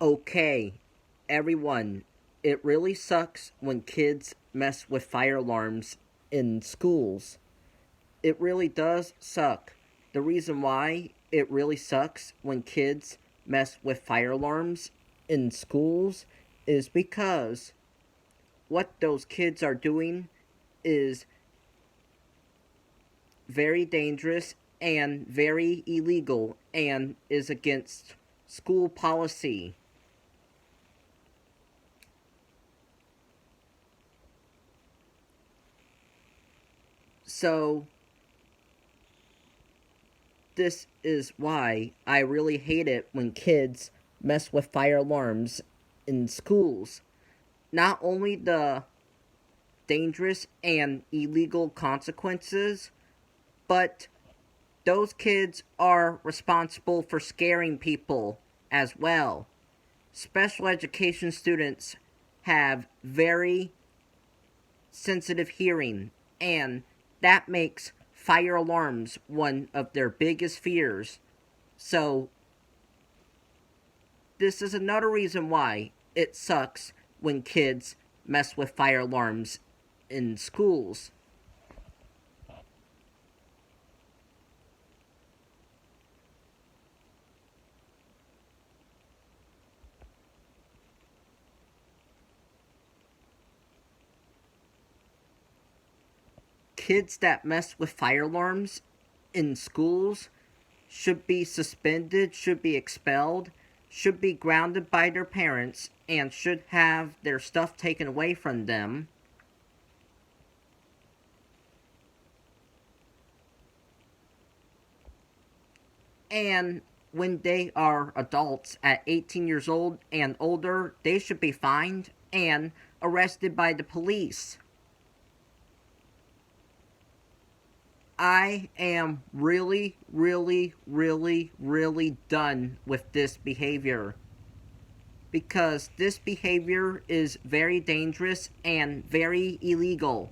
Okay, everyone, it really sucks when kids mess with fire alarms in schools. It really does suck. The reason why it really sucks when kids mess with fire alarms in schools is because what those kids are doing is very dangerous and very illegal and is against school policy. So, this is why I really hate it when kids mess with fire alarms in schools. Not only the dangerous and illegal consequences, but those kids are responsible for scaring people as well. Special education students have very sensitive hearing, and that makes fire alarms one of their biggest fears. So, this is another reason why it sucks when kids mess with fire alarms in schools. Kids that mess with fire alarms in schools should be suspended, should be expelled, should be grounded by their parents, and should have their stuff taken away from them. And when they are adults at 18 years old and older, they should be fined and arrested by the police. I am really, really, really, really done with this behavior. Because this behavior is very dangerous and very illegal.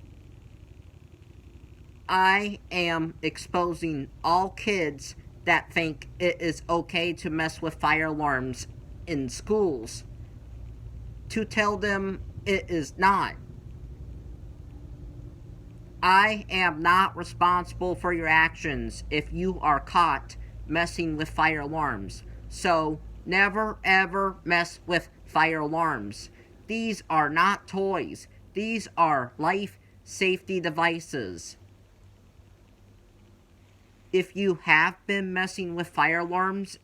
I am exposing all kids that think it is okay to mess with fire alarms in schools to tell them it is not. I am not responsible for your actions if you are caught messing with fire alarms. So, never ever mess with fire alarms. These are not toys. These are life safety devices. If you have been messing with fire alarms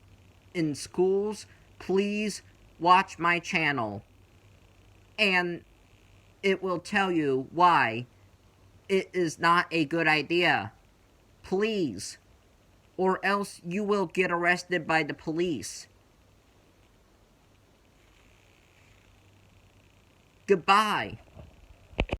in schools, please watch my channel. And it will tell you why it is not a good idea. Please. Or else you will get arrested by the police. Goodbye.